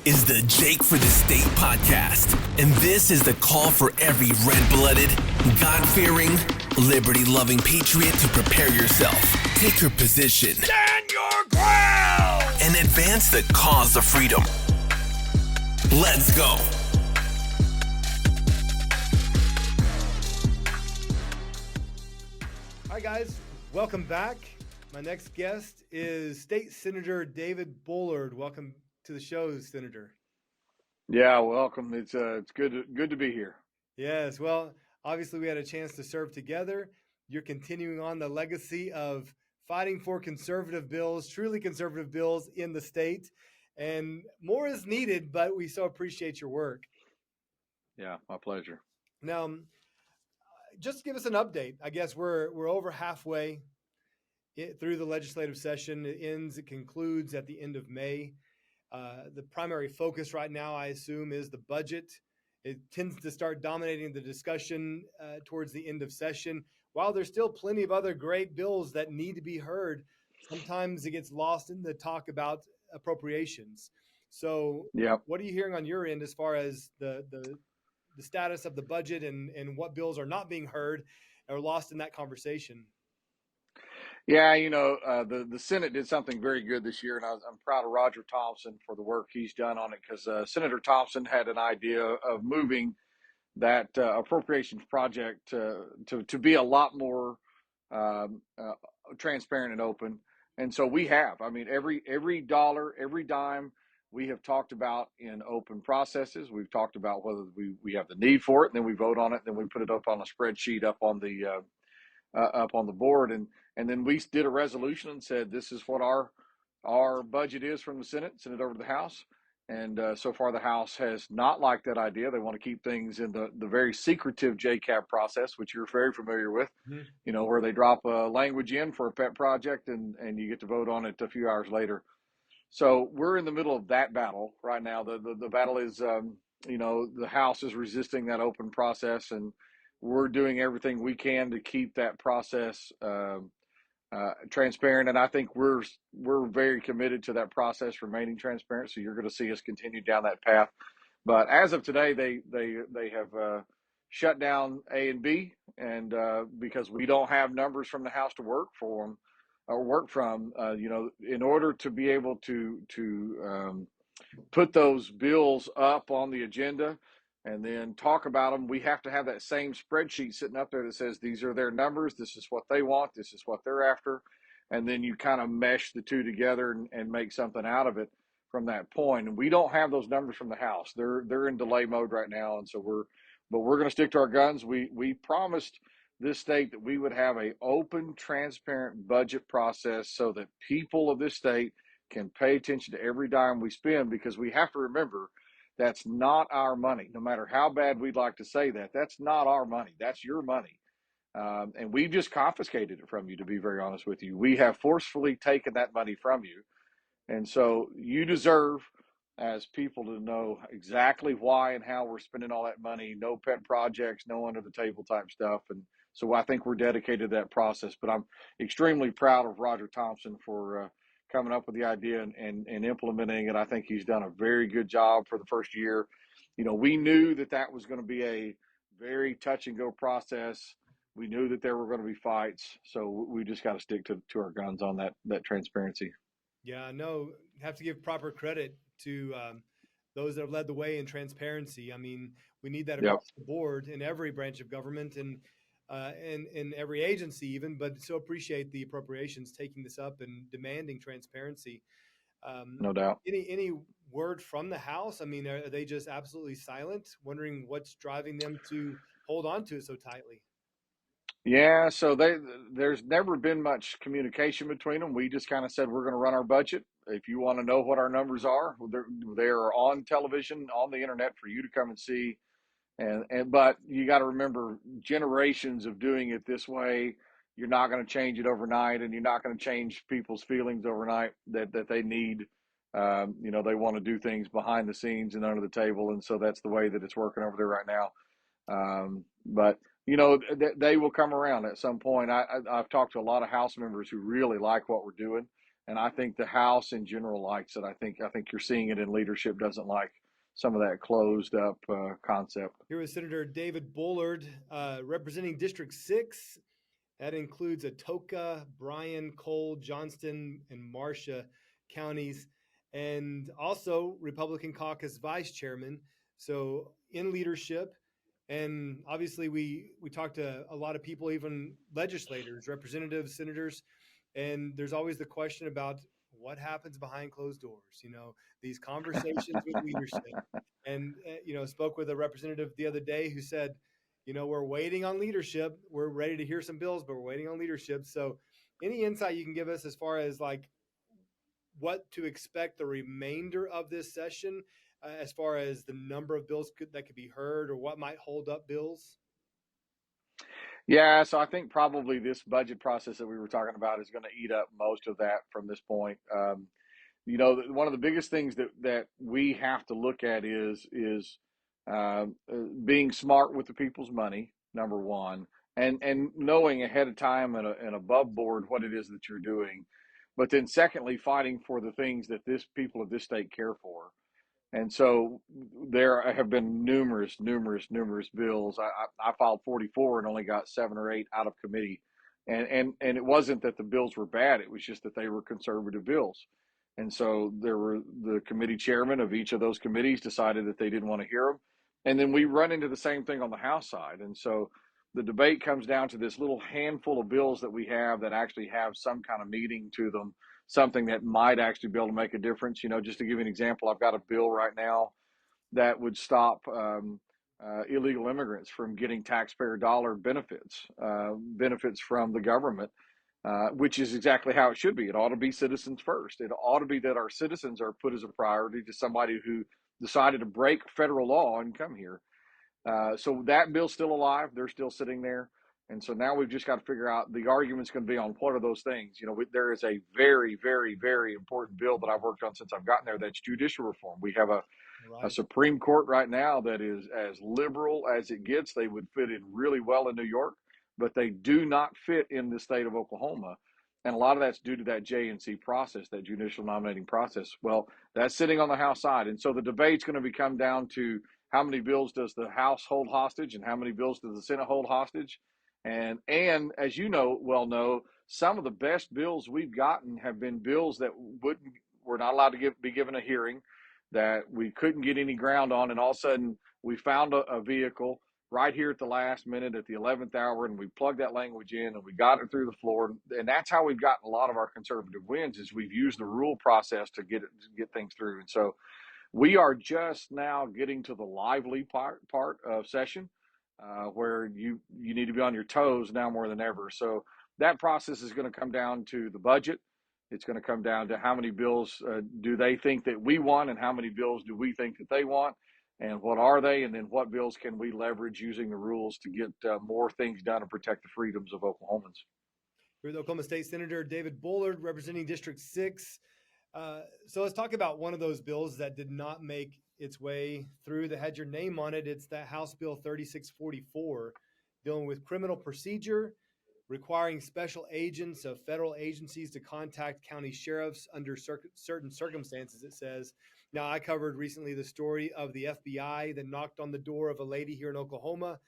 is the Jake for the State podcast, and this is the call for every red-blooded, God-fearing, liberty-loving patriot to prepare yourself, take your position, stand your ground, and advance the cause of freedom. Let's go. Hi guys, welcome back. My next guest is State Senator David Bullard. Welcome to the show, Senator. Yeah, welcome. It's good to be here. Yes, well, obviously we had a chance to serve together. You're continuing on the legacy of fighting for conservative bills, truly conservative bills in the state, and more is needed, but we so appreciate your work. Yeah, my pleasure. Now, just give us an update. I guess we're over halfway through the legislative session. It concludes at the end of May. The primary focus right now, I assume, is the budget. It tends to start dominating the discussion towards the end of session. While there's still plenty of other great bills that need to be heard, sometimes it gets lost in the talk about appropriations. So yeah, what are you hearing on your end as far as the status of the budget and what bills are not being heard or lost in that conversation? Yeah, the Senate did something very good this year, and I'm proud of Roger Thompson for the work he's done on it, because Senator Thompson had an idea of moving that appropriations project to be a lot more transparent and open. And so we have. I mean, every dollar, every dime we have talked about in open processes. We've talked about whether we have the need for it, and then we vote on it, and then we put it up on a spreadsheet up on the board, and then we did a resolution and said this is what our budget is from the Senate, sent it over to the House, and so far the House has not liked that idea. They want to keep things in the very secretive JCAB process, which you're very familiar with, where they drop a language in for a pet project and you get to vote on it a few hours later. So we're in the middle of that battle right now. The battle is, the House is resisting that open process, and we're doing everything we can to keep that process transparent. And I think we're very committed to that process remaining transparent. So you're going to see us continue down that path. But as of today, they have shut down A and B, and because we don't have numbers from the House to work from, in order to be able to put those bills up on the agenda and then talk about them, we have to have that same spreadsheet sitting up there that says these are their numbers, this is what they want, this is what they're after, and then you kind of mesh the two together and make something out of it from that point. And we don't have those numbers from the House. They're in delay mode right now, and so we're going to stick to our guns. We promised this state that we would have an open, transparent budget process so that people of this state can pay attention to every dime we spend, because we have to remember that's not our money. No matter how bad we'd like to say that, that's not our money. That's your money. And we've just confiscated it from you, to be very honest with you. We have forcefully taken that money from you. And so you deserve, as people, to know exactly why and how we're spending all that money. No pet projects, no under the table type stuff. And so I think we're dedicated to that process. But I'm extremely proud of Roger Thompson for coming up with the idea and implementing it. I think he's done a very good job for the first year. We knew that was going to be a very touch and go process. We knew that there were going to be fights. So we just got to stick to our guns on that transparency. Yeah, no, have to give proper credit to those that have led the way in transparency. I mean, we need that across the board in every branch of government and in every agency even, but so appreciate the appropriations taking this up and demanding transparency. No doubt. Any word from the House? I mean, are they just absolutely silent, wondering what's driving them to hold on to it so tightly? Yeah, so there's never been much communication between them. We just kind of said we're going to run our budget. If you want to know what our numbers are, they're on television, on the internet for you to come and see. But you got to remember, generations of doing it this way, you're not going to change it overnight, and you're not going to change people's feelings overnight that they need. They want to do things behind the scenes and under the table, and so that's the way that it's working over there right now. But they will come around at some point. I've talked to a lot of House members who really like what we're doing. And I think the House in general likes it. I think you're seeing it in leadership doesn't like some of that closed up concept. Here was Senator David Bullard, representing District 6. That includes Atoka, Bryan, Cole, Johnston, and Marshall counties, and also Republican caucus vice chairman. So in leadership, and obviously we talked to a lot of people, even legislators, representatives, senators, and there's always the question about what happens behind closed doors. These conversations with leadership, and spoke with a representative the other day who said, we're waiting on leadership. We're ready to hear some bills, but we're waiting on leadership. So any insight you can give us as far as like what to expect the remainder of this session, as far as the number of bills that could be heard, or what might hold up bills? Yeah, so I think probably this budget process that we were talking about is going to eat up most of that from this point. One of the biggest things that we have to look at is being smart with the people's money, number one, and knowing ahead of time and above board what it is that you're doing. But then secondly, fighting for the things that this people of this state care for. And so there have been numerous bills. I filed 44 and only got 7 or 8 out of committee. And it wasn't that the bills were bad. It was just that they were conservative bills. And so there were the committee chairman of each of those committees decided that they didn't want to hear them. And then we run into the same thing on the House side. And so the debate comes down to this little handful of bills that we have that actually have some kind of meaning to them, something that might actually be able to make a difference. Just to give you an example, I've got a bill right now that would stop illegal immigrants from getting taxpayer dollar benefits from the government, which is exactly how it should be. It ought to be citizens first. It ought to be that our citizens are put as a priority to somebody who decided to break federal law and come here. So that bill's still alive. They're still sitting there. And so now we've just got to figure out the argument's going to be on what are those things. There is a very, very, very important bill that I've worked on since I've gotten there. That's judicial reform. We have a Supreme Court right now that is as liberal as it gets. They would fit in really well in New York, but they do not fit in the state of Oklahoma. And a lot of that's due to that J&C process, that judicial nominating process. Well, that's sitting on the House side. And so the debate's going to come down to how many bills does the House hold hostage and how many bills does the Senate hold hostage. And as you know, some of the best bills we've gotten have been bills that were not allowed to be given a hearing, that we couldn't get any ground on, and all of a sudden we found a vehicle right here at the last minute at the 11th hour, and we plugged that language in and we got it through the floor. And that's how we've gotten a lot of our conservative wins, is we've used the rule process to get things through. And so we are just now getting to the lively part of session, where you need to be on your toes now more than ever. So that process is going to come down to the budget. It's going to come down to how many bills do they think that we want, and how many bills do we think that they want, and what are they, and then what bills can we leverage using the rules to get more things done and protect the freedoms of Oklahomans. We're the Oklahoma State Senator David Bullard, representing District 6. So let's talk about one of those bills that did not make its way through, that had your name on it. It's that House Bill 3644, dealing with criminal procedure, requiring special agents of federal agencies to contact county sheriffs under certain circumstances, it says. Now, I covered recently the story of the FBI that knocked on the door of a lady here in Oklahoma,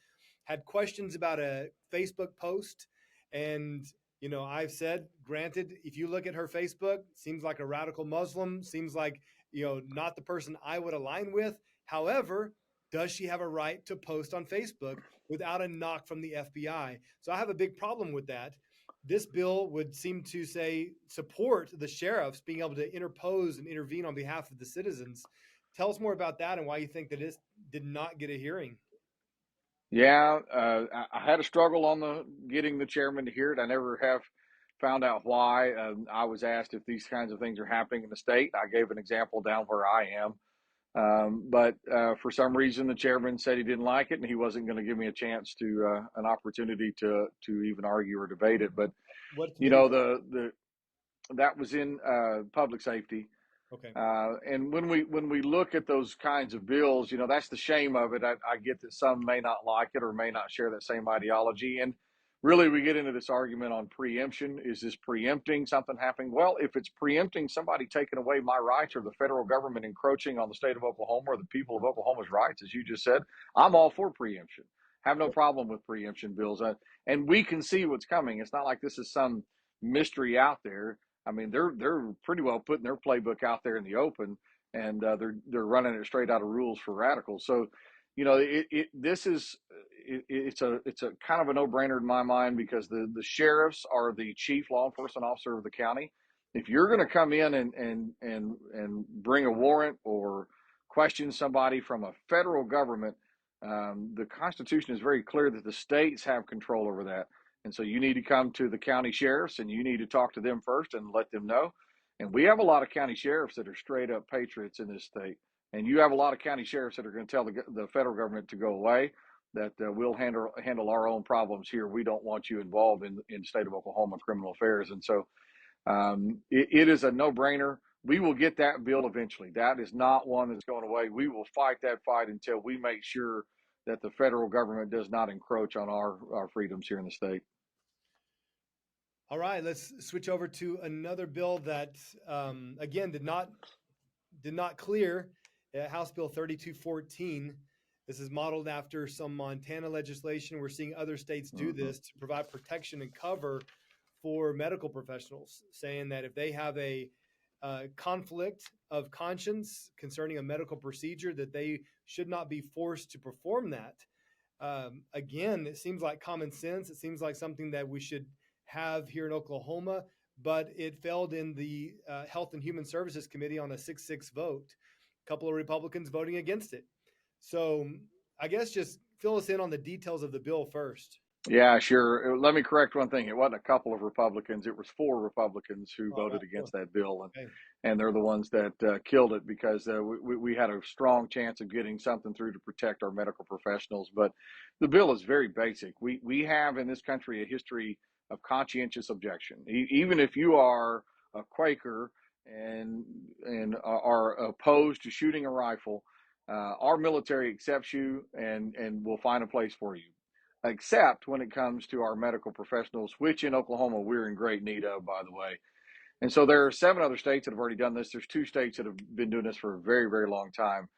had questions about a Facebook post. And, I've said, granted, if you look at her Facebook, seems like a radical Muslim, seems like, not the person I would align with. However, does she have a right to post on Facebook without a knock from the FBI? So I have a big problem with that. This bill would seem to say support the sheriffs being able to interpose and intervene on behalf of the citizens. Tell us more about that and why you think that it did not get a hearing. Yeah, I had a struggle on getting the chairman to hear it. I never have found out why. I was asked if these kinds of things are happening in the state. I gave an example down where I am. But for some reason, the chairman said he didn't like it, and he wasn't going to give me a chance to an opportunity to even argue or debate it. But that was in public safety. Okay. And when we look at those kinds of bills, that's the shame of it. I get that some may not like it or may not share that same ideology. And really we get into this argument on preemption. Is this preempting something happening? Well, if it's preempting somebody taking away my rights or the federal government encroaching on the state of Oklahoma or the people of Oklahoma's rights, as you just said, I'm all for preemption. Have no problem with preemption bills. And we can see what's coming. It's not like this is some mystery out there. I mean, they're pretty well putting their playbook out there in the open, and they're running it straight out of Rules for Radicals. So, it's a kind of a no-brainer in my mind, because the sheriffs are the chief law enforcement officer of the county. If you're going to come in and bring a warrant or question somebody from a federal government, the Constitution is very clear that the states have control over that. And so you need to come to the county sheriffs and you need to talk to them first and let them know. And we have a lot of county sheriffs that are straight up patriots in this state. And you have a lot of county sheriffs that are going to tell the federal government to go away, that we'll handle our own problems here. We don't want you involved in the state of Oklahoma criminal affairs. And so it is a no-brainer. We will get that bill eventually. That is not one that's going away. We will fight that fight until we make sure that the federal government does not encroach on our freedoms here in the state. All right, let's switch over to another bill that, again, did not clear. House Bill 3214. This is modeled after some Montana legislation. We're seeing other states do this to provide protection and cover for medical professionals, saying that if they have a conflict of conscience concerning a medical procedure, that they should not be forced to perform that. Again, it seems like common sense. It seems like something that we should have here in Oklahoma, but it failed in the Health and Human Services Committee on a 6-6 vote. A couple of Republicans voting against it. So I guess just fill us in on the details of the bill first. Yeah, sure. Let me correct one thing. It wasn't a couple of Republicans. It was 4 Republicans who voted against that bill. And they're the ones that killed it, because we had a strong chance of getting something through to protect our medical professionals. But the bill is very basic. We have in this country a history of conscientious objection. Even if you are a Quaker and are opposed to shooting a rifle, our military accepts you and will find a place for you, except when it comes to our medical professionals, which in Oklahoma we're in great need of, by the way. And so there are 7 other states that have already done this. There's 2 states that have been doing this for a very, very long time.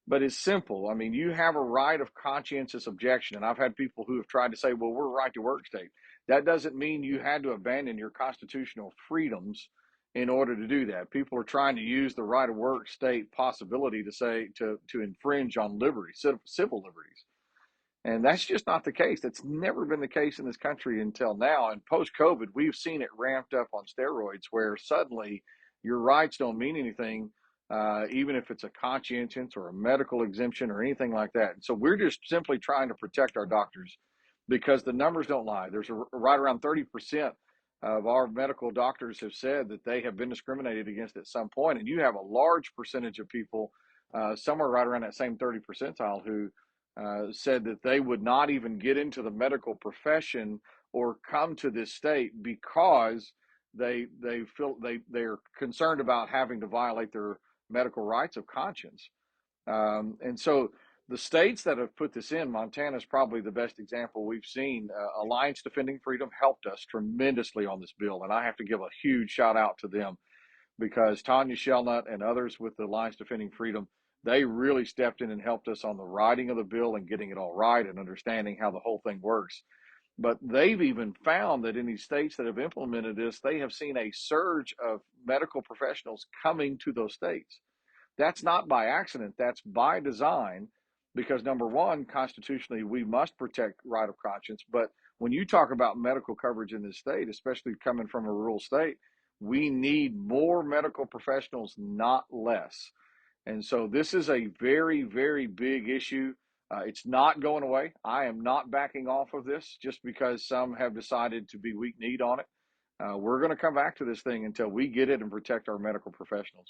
But it's simple. I mean, you have a right of conscientious objection. And I've had people who have tried to say, well, we're a right to work state. That doesn't mean you had to abandon your constitutional freedoms in order to do that. People are trying to use the right of work state possibility to say, to infringe on liberties, civil liberties. And that's just not the case. That's never been the case in this country until now. And post-COVID, we've seen it ramped up on steroids, where suddenly your rights don't mean anything, even if it's a conscientious or a medical exemption or anything like that. And so we're just simply trying to protect our doctors, because the numbers don't lie. There's right around 30% of our medical doctors have said that they have been discriminated against at some point. And you have a large percentage of people, somewhere right around that same 30 percentile, who said that they would not even get into the medical profession or come to this state because they feel they're concerned about having to violate their medical rights of conscience. And so the states that have put this in, Montana is probably the best example we've seen. Alliance Defending Freedom helped us tremendously on this bill, and I have to give a huge shout out to them, because Tanya Shellnut and others with the Alliance Defending Freedom, they really stepped in and helped us on the writing of the bill and getting it all right and understanding how the whole thing works. But they've even found that in these states that have implemented this, they have seen a surge of medical professionals coming to those states. That's not by accident. That's by design, because number one, constitutionally, we must protect right of conscience. But when you talk about medical coverage in this state, especially coming from a rural state, we need more medical professionals, not less. And so this is a very, very big issue. It's not going away. I am not backing off of this just because some have decided to be weak-kneed on it. We're going to come back to this thing until we get it and protect our medical professionals.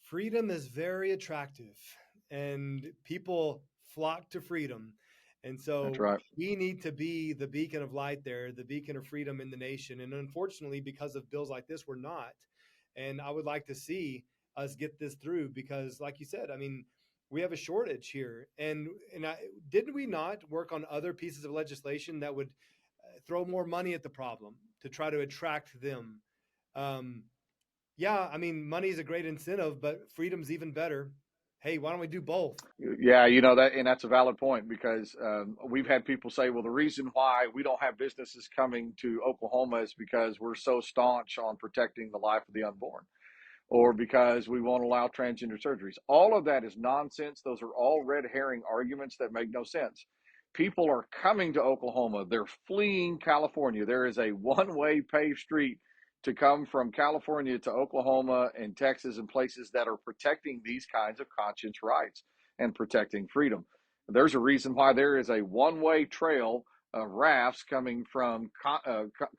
Freedom is very attractive, and people flock to freedom. And so That's right. We need to be the beacon of light there, the beacon of freedom in the nation. And unfortunately, because of bills like this, we're not. And I would like to see us get this through, because like you said, I mean, we have a shortage here. And didn't we not work on other pieces of legislation that would throw more money at the problem to try to attract them. Yeah, I mean, money is a great incentive, but freedom's even better. Hey, why don't we do both? Yeah, and that's a valid point because we've had people say, well, the reason why we don't have businesses coming to Oklahoma is because we're so staunch on protecting the life of the unborn, or because we won't allow transgender surgeries. All of that is nonsense. Those are all red herring arguments that make no sense. People are coming to Oklahoma. They're fleeing California. There is a one-way paved street to come from California to Oklahoma and Texas and places that are protecting these kinds of conscience rights and protecting freedom. There's a reason why there is a one-way trail of rafts coming from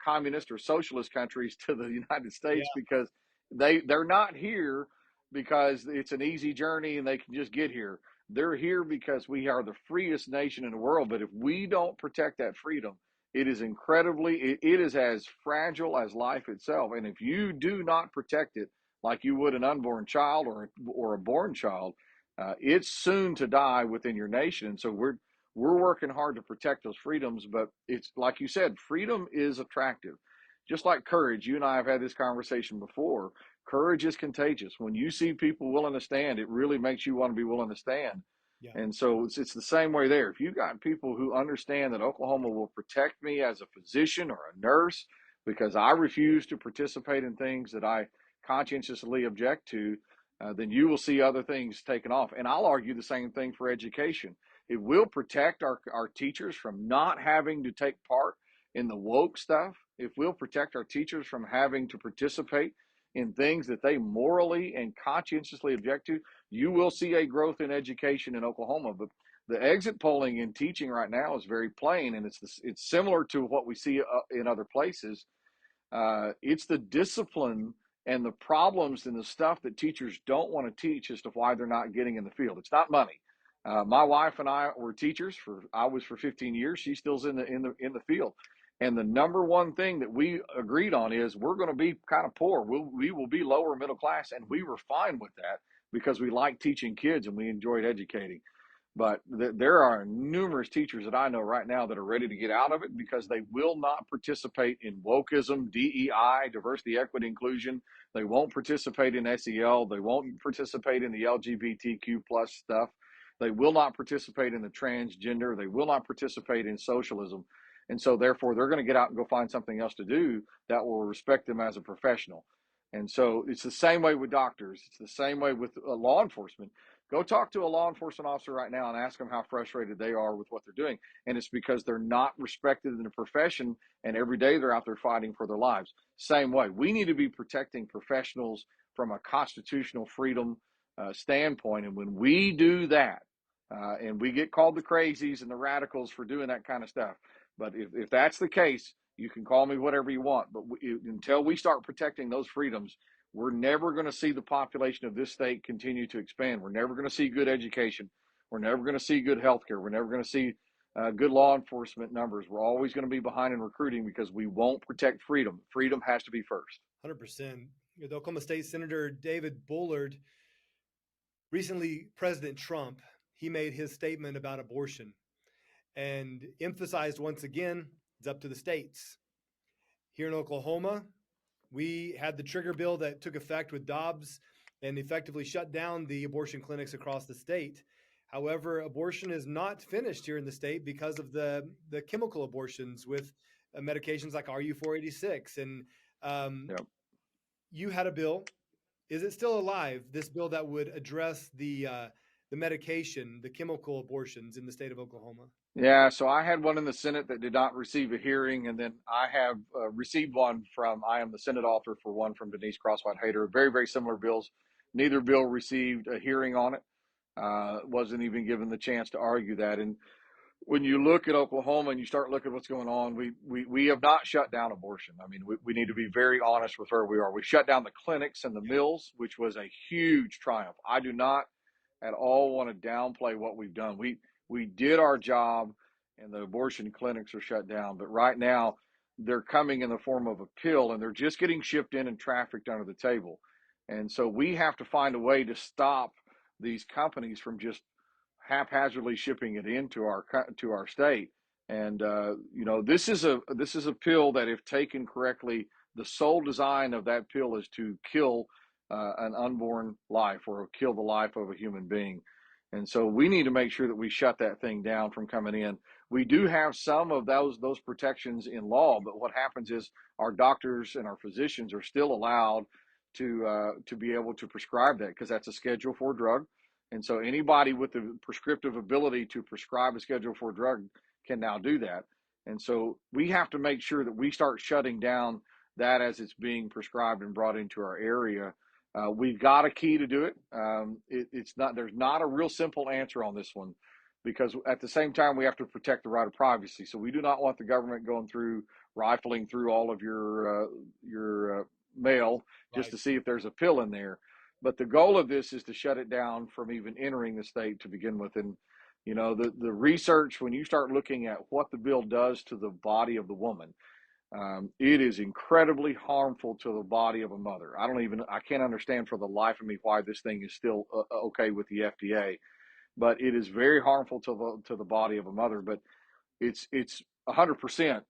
communist or socialist countries to the United States, Yeah. because they're not here because it's an easy journey and they can just get here. They're here because we are the freest nation in the world. But if we don't protect that freedom, it is it is as fragile as life itself. And if you do not protect it like you would an unborn child or a born child, it's soon to die within your nation. And so we're working hard to protect those freedoms. But it's like you said, freedom is attractive. Just like courage, you and I have had this conversation before. Courage is contagious. When you see people willing to stand, it really makes you want to be willing to stand. Yeah. And so it's the same way there. If you've got people who understand that Oklahoma will protect me as a physician or a nurse because I refuse to participate in things that I conscientiously object to, then you will see other things taken off. And I'll argue the same thing for education. It will protect our teachers from not having to take part in the woke stuff. If we'll protect our teachers from having to participate in things that they morally and conscientiously object to, you will see a growth in education in Oklahoma. But the exit polling in teaching right now is very plain, and it's similar to what we see in other places. It's the discipline and the problems and the stuff that teachers don't want to teach as to why they're not getting in the field. It's not money. My wife and I were teachers I was for 15 years. She still's in the field. And the number one thing that we agreed on is we're going to be kind of poor. We will be lower middle class, and we were fine with that because we like teaching kids and we enjoyed educating. But there are numerous teachers that I know right now that are ready to get out of it because they will not participate in wokeism, DEI, diversity, equity, inclusion. They won't participate in SEL. They won't participate in the LGBTQ plus stuff. They will not participate in the transgender. They will not participate in socialism. And so therefore they're going to get out and go find something else to do that will respect them as a professional. And so it's the same way with doctors. It's the same way with law enforcement. Go talk to a law enforcement officer right now and ask them how frustrated they are with what they're doing. And it's because they're not respected in the profession, and every day they're out there fighting for their lives. Same way. We need to be protecting professionals from a constitutional freedom standpoint. And when we do that, and we get called the crazies and the radicals for doing that kind of stuff. But if that's the case, you can call me whatever you want. But until we start protecting those freedoms, we're never going to see the population of this state continue to expand. We're never going to see good education. We're never going to see good health care. We're never going to see good law enforcement numbers. We're always going to be behind in recruiting because we won't protect freedom. Freedom has to be first. 100%. The Oklahoma State Senator David Bullard, recently President Trump, he made his statement about abortion and emphasized once again, it's up to the states. Here in Oklahoma, we had the trigger bill that took effect with Dobbs and effectively shut down the abortion clinics across the state. However, abortion is not finished here in the state because of the chemical abortions with medications like RU486. And Yep. You had a bill. Is it still alive? This bill that would address the medication, the chemical abortions in the state of Oklahoma? Yeah, so I had one in the Senate that did not receive a hearing, and then I have received one I am the Senate author for one from Denise Crosswhite-Hader. Very, very similar bills. Neither bill received a hearing on it. Wasn't even given the chance to argue that. And when you look at Oklahoma and you start looking at what's going on, we have not shut down abortion. I mean, we need to be very honest with where we are. We shut down the clinics and the mills, which was a huge triumph. I do not at all want to downplay what we've done. We did our job, and the abortion clinics are shut down. But right now, they're coming in the form of a pill, and they're just getting shipped in and trafficked under the table. And so we have to find a way to stop these companies from just haphazardly shipping it into our state. And this is a pill that, if taken correctly, the sole design of that pill is to kill an unborn life, or kill the life of a human being. And so we need to make sure that we shut that thing down from coming in. We do have some of those protections in law, but what happens is our doctors and our physicians are still allowed to be able to prescribe that, because that's a Schedule IV drug. And so anybody with the prescriptive ability to prescribe a Schedule IV drug can now do that. And so we have to make sure that we start shutting down that as it's being prescribed and brought into our area. We've got a key to do it. There's not a real simple answer on this one, because at the same time we have to protect the right of privacy. So we do not want the government going through, rifling through all of your mail just Right. to see if there's a pill in there. But the goal of this is to shut it down from even entering the state to begin with. And the research, when you start looking at what the bill does to the body of the woman, it is incredibly harmful to the body of a mother. I can't understand for the life of me why this thing is still okay with the FDA, but it is very harmful to the body of a mother. But it's 100%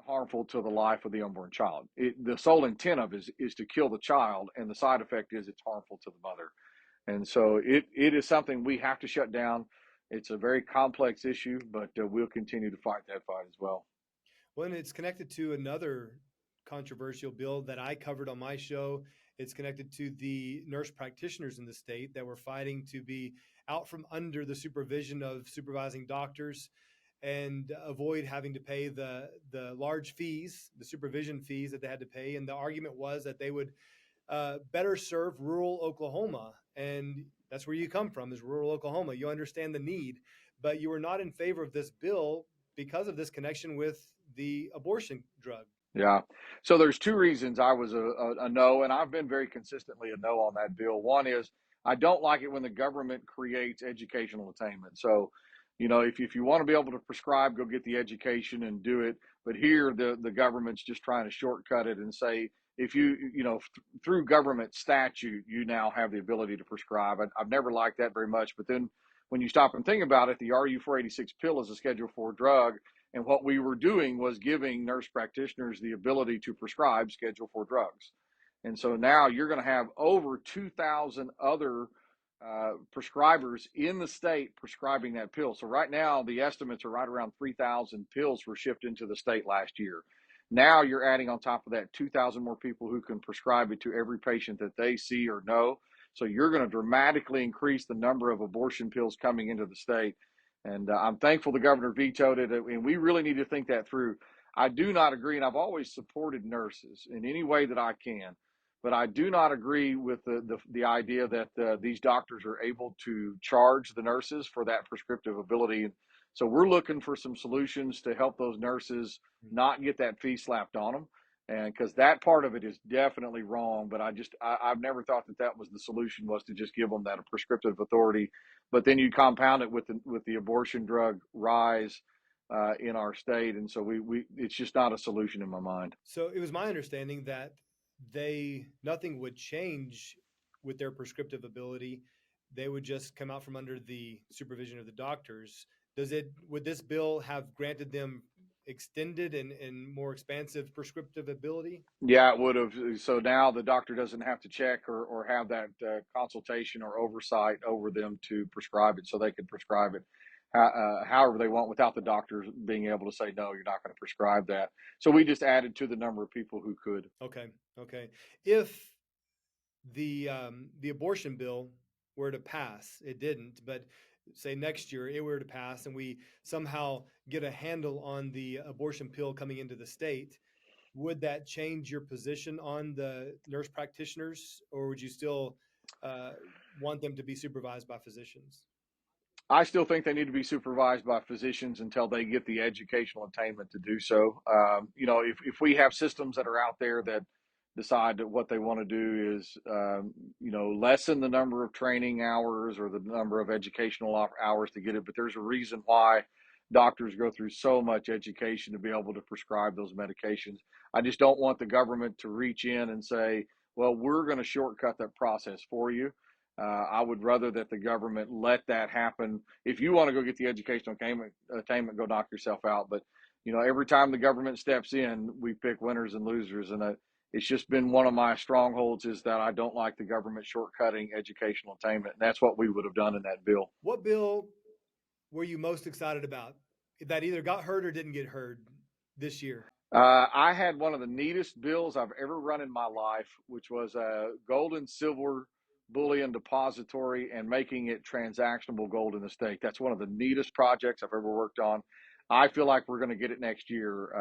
harmful to the life of the unborn child. The sole intent of it is to kill the child, and the side effect is it's harmful to the mother. And so it is something we have to shut down. It's a very complex issue, but we'll continue to fight that fight as well. Well, and it's connected to another controversial bill that I covered on my show. It's connected to the nurse practitioners in the state that were fighting to be out from under the supervision of supervising doctors and avoid having to pay the large fees, the supervision fees that they had to pay. And the argument was that they would better serve rural Oklahoma. And that's where you come from, is rural Oklahoma. You understand the need, but you were not in favor of this bill because of this connection with the abortion drug. Yeah. So there's two reasons I was a no, and I've been very consistently a no on that bill. One is I don't like it when the government creates educational attainment. So, if you want to be able to prescribe, go get the education and do it. But here, the government's just trying to shortcut it and say, if through government statute, you now have the ability to prescribe. I've never liked that very much. But then when you stop and think about it, the RU-486 pill is a Schedule IV drug. And what we were doing was giving nurse practitioners the ability to prescribe Schedule IV drugs. And so now you're going to have over 2,000 other prescribers in the state prescribing that pill. So right now, the estimates are right around 3,000 pills were shipped into the state last year. Now you're adding on top of that 2,000 more people who can prescribe it to every patient that they see or know. So you're going to dramatically increase the number of abortion pills coming into the state. And I'm thankful the governor vetoed it, and we really need to think that through. I do not agree, and I've always supported nurses in any way that I can, but I do not agree with the idea that these doctors are able to charge the nurses for that prescriptive ability. So we're looking for some solutions to help those nurses not get that fee slapped on them. And because that part of it is definitely wrong, but I've never thought that was the solution, was to just give them that prescriptive authority. But then you compound it with the abortion drug rise in our state, and so it's just not a solution in my mind. So it was my understanding that nothing would change with their prescriptive ability. They would just come out from under the supervision of the doctors. Would this bill have granted them extended and more expansive prescriptive ability? Yeah, it would have. So now the doctor doesn't have to check or have that consultation or oversight over them to prescribe it, so they can prescribe it however they want without the doctors being able to say, no, you're not going to prescribe that. So we just added to the number of people who could. Okay. If the abortion bill were to pass, it didn't, but say next year it were to pass and we somehow get a handle on the abortion pill coming into the state, would that change your position on the nurse practitioners, or would you still want them to be supervised by physicians? I still think they need to be supervised by physicians until they get the educational attainment to do so. If we have systems that are out there that decide that what they want to do is, lessen the number of training hours or the number of educational hours to get it, but there's a reason why doctors go through so much education to be able to prescribe those medications. I just don't want the government to reach in and say, well, we're going to shortcut that process for you. I would rather that the government let that happen. If you want to go get the educational attainment, go knock yourself out. But every time the government steps in, we pick winners and losers, and it's just been one of my strongholds is that I don't like the government shortcutting educational attainment, and that's what we would have done in that bill. What bill were you most excited about that either got heard or didn't get heard this year? I had one of the neatest bills I've ever run in my life, which was a gold and silver bullion depository and making it transactionable gold in the state. That's one of the neatest projects I've ever worked on. I feel like we're going to get it next year.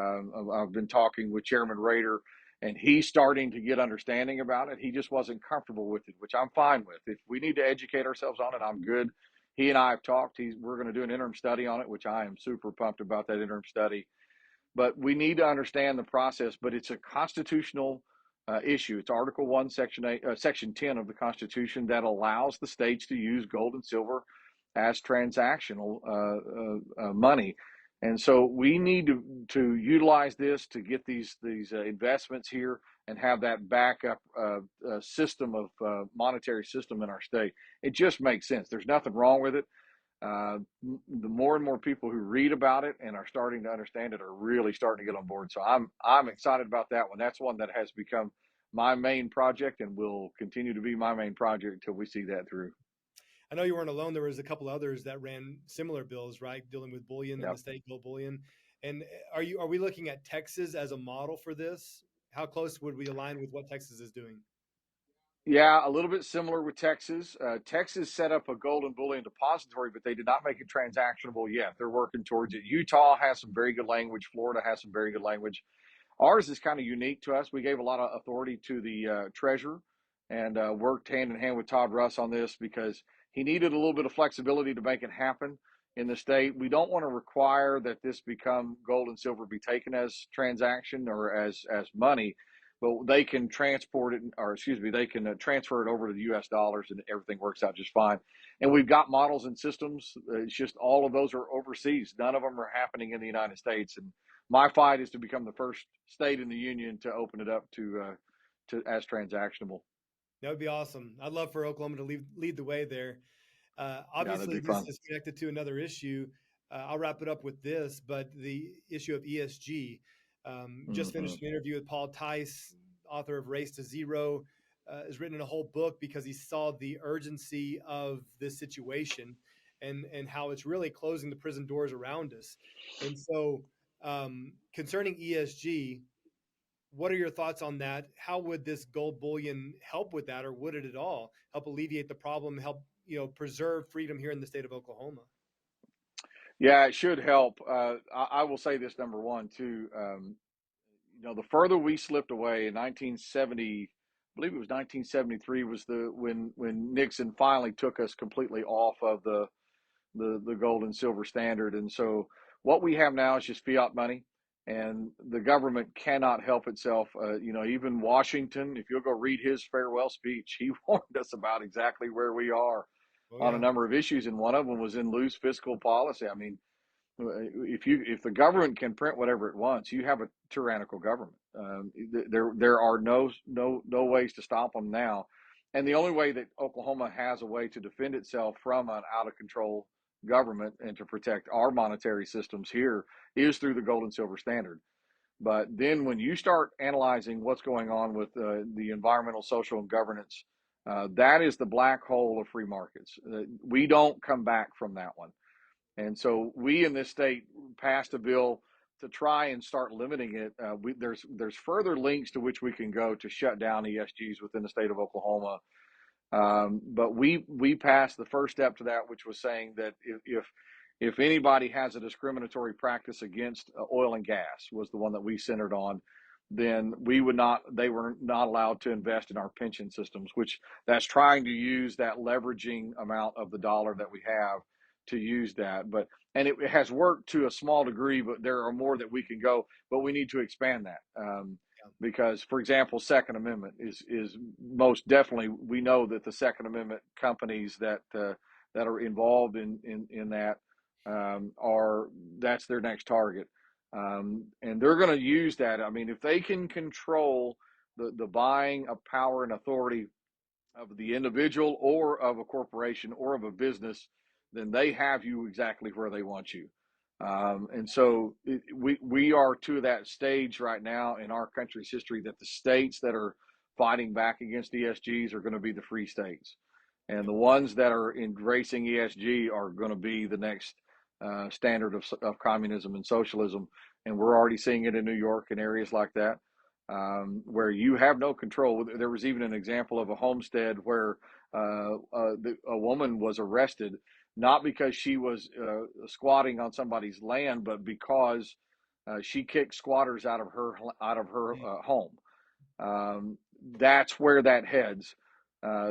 I've been talking with Chairman Rader, and he's starting to get understanding about it. He just wasn't comfortable with it, which I'm fine with. If we need to educate ourselves on it, I'm good. He and I have talked. We're going to do an interim study on it, which I am super pumped about that interim study. But we need to understand the process. But it's a constitutional issue. It's Article 1, Section 10 of the Constitution that allows the states to use gold and silver as transactional money. And so we need to utilize this to get these investments here and have that backup system of monetary system in our state. It just makes sense. There's nothing wrong with it. The more and more people who read about it and are starting to understand it are really starting to get on board. So I'm excited about that one. That's one that has become my main project and will continue to be my main project until we see that through. I know you weren't alone. There was a couple others that ran similar bills, right? Dealing with bullion Yep. and the state gold bullion. And are we looking at Texas as a model for this? How close would we align with what Texas is doing? Yeah, a little bit similar with Texas. Texas set up a gold and bullion depository, but they did not make it transactionable yet. They're working towards it. Utah has some very good language. Florida has some very good language. Ours is kind of unique to us. We gave a lot of authority to the treasurer and worked hand in hand with Todd Russ on this because he needed a little bit of flexibility to make it happen in the state. We don't want to require that this become gold and silver be taken as transaction or as money, but they can transport it, or excuse me, they can transfer it over to the U.S. dollars and everything works out just fine. And we've got models and systems. It's just all of those are overseas. None of them are happening in the United States. And my fight is to become the first state in the union to open it up to as transactionable. That would be awesome. I'd love for Oklahoma to lead the way there. Obviously, this is connected to another issue. I'll wrap it up with this, but the issue of ESG. Just finished an interview with Paul Tice, author of Race to Zero, has written a whole book because he saw the urgency of this situation and how it's really closing the prison doors around us. And so concerning ESG, what are your thoughts on that? How would this gold bullion help with that, or would it at all help alleviate the problem, help preserve freedom here in the state of Oklahoma? Yeah, it should help. I will say this, number one, too. The further we slipped away in 1970, I believe it was 1973, was when Nixon finally took us completely off of the gold and silver standard. And so what we have now is just fiat money, and the government cannot help itself. Even Washington, if you'll go read his farewell speech, he warned us about exactly where we are on a number of issues, and one of them was in loose fiscal policy. I mean, if the government can print whatever it wants, you have a tyrannical government. There are no ways to stop them now, and the only way that Oklahoma has a way to defend itself from an out of control government and to protect our monetary systems here is through the gold and silver standard. But then when you start analyzing what's going on with the environmental, social, and governance, that is the black hole of free markets. We don't come back from that one. And so we in this state passed a bill to try and start limiting it. There's further links to which we can go to shut down ESGs within the state of Oklahoma. But we passed the first step to that, which was saying that if anybody has a discriminatory practice against oil and gas, was the one that we centered on, then they were not allowed to invest in our pension systems, which that's trying to use that leveraging amount of the dollar that we have to use that. And it has worked to a small degree, but there are more that we can go, but we need to expand that. Because, for example, Second Amendment is most definitely, we know that the Second Amendment companies that are involved in that that's their next target. And they're going to use that. I mean, if they can control the buying of power and authority of the individual or of a corporation or of a business, then they have you exactly where they want you. And so we are to that stage right now in our country's history that the states that are fighting back against ESGs are going to be the free states. And the ones that are embracing ESG are going to be the next standard of communism and socialism. And we're already seeing it in New York and areas like that, where you have no control. There was even an example of a homestead where a woman was arrested, not because she was squatting on somebody's land, but because she kicked squatters out of her home. That's where that heads.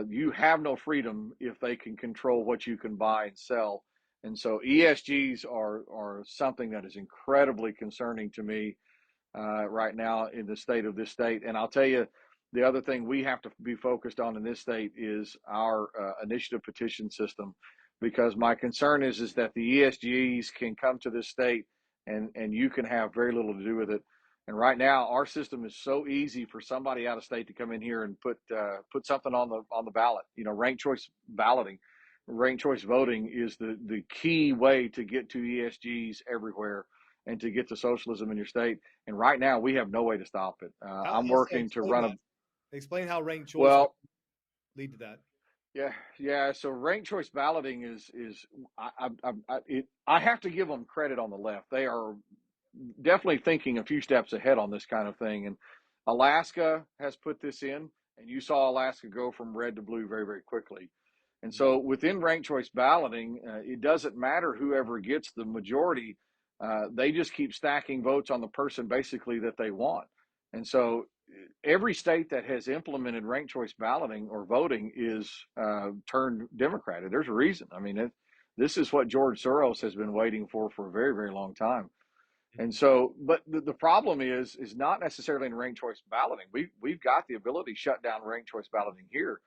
You have no freedom if they can control what you can buy and sell. And so ESGs are something that is incredibly concerning to me right now in the state of this state. And I'll tell you, the other thing we have to be focused on in this state is our initiative petition system, because my concern is that the ESGs can come to this state and you can have very little to do with it. And right now, our system is so easy for somebody out of state to come in here and put something on the ballot. You know, ranked choice balloting, ranked choice voting is the key way to get to ESGs everywhere and to get to socialism in your state. And right now, we have no way to stop it. I'm working to run a. Explain how ranked choice Well, lead to that. Yeah. So ranked choice balloting is I have to give them credit on the left. They are definitely thinking a few steps ahead on this kind of thing. And Alaska has put this in, and you saw Alaska go from red to blue very, very quickly. And so within ranked choice balloting, it doesn't matter whoever gets the majority. They just keep stacking votes on the person basically that they want. And so every state that has implemented ranked choice balloting or voting is turned Democratic. There's a reason. I mean, this is what George Soros has been waiting for a very, very long time. And so, but the problem is not necessarily in ranked choice balloting. We've got the ability to shut down ranked choice balloting here.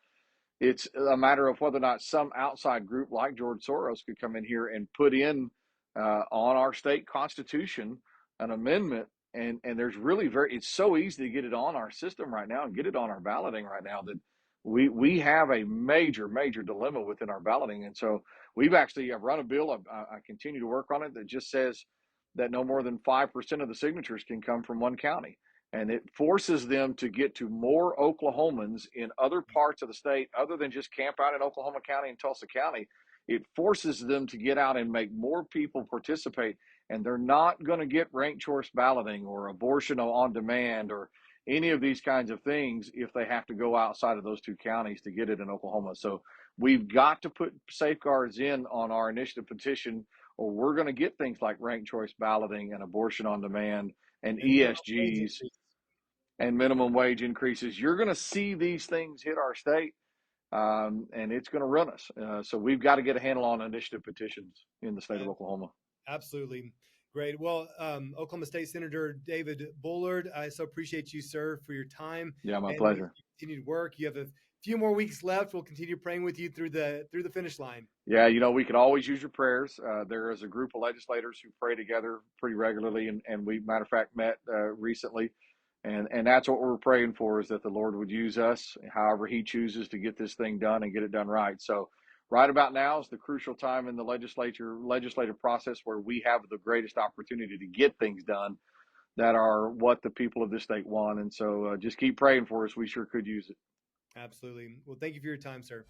It's a matter of whether or not some outside group like George Soros could come in here and put in on our state constitution an amendment. And there's really it's so easy to get it on our system right now and get it on our balloting right now that we have a major dilemma within our balloting. And so I've run a bill. I continue to work on it that just says that no more than 5% of the signatures can come from one county. And it forces them to get to more Oklahomans in other parts of the state other than just camp out in Oklahoma County and Tulsa County. It forces them to get out and make more people participate. And they're not going to get ranked choice balloting or abortion on demand or any of these kinds of things if they have to go outside of those two counties to get it in Oklahoma. So we've got to put safeguards in on our initiative petition, or we're going to get things like ranked choice balloting and abortion on demand and ESGs and minimum wage increases. You're going to see these things hit our state, and it's going to run us. So we've got to get a handle on initiative petitions in the state of Oklahoma. Absolutely. Great. Well, Oklahoma State Senator David Bullard, I so appreciate you, sir, for your time. Yeah, my pleasure. Continued work. You have a few more weeks left. We'll continue praying with you through the finish line. Yeah, we could always use your prayers. There is a group of legislators who pray together pretty regularly, and we, matter of fact, met recently. And that's what we're praying for, is that the Lord would use us however he chooses to get this thing done and get it done right. So right about now is the crucial time in the legislative process where we have the greatest opportunity to get things done that are what the people of this state want. And so just keep praying for us. We sure could use it. Absolutely. Well, thank you for your time, sir.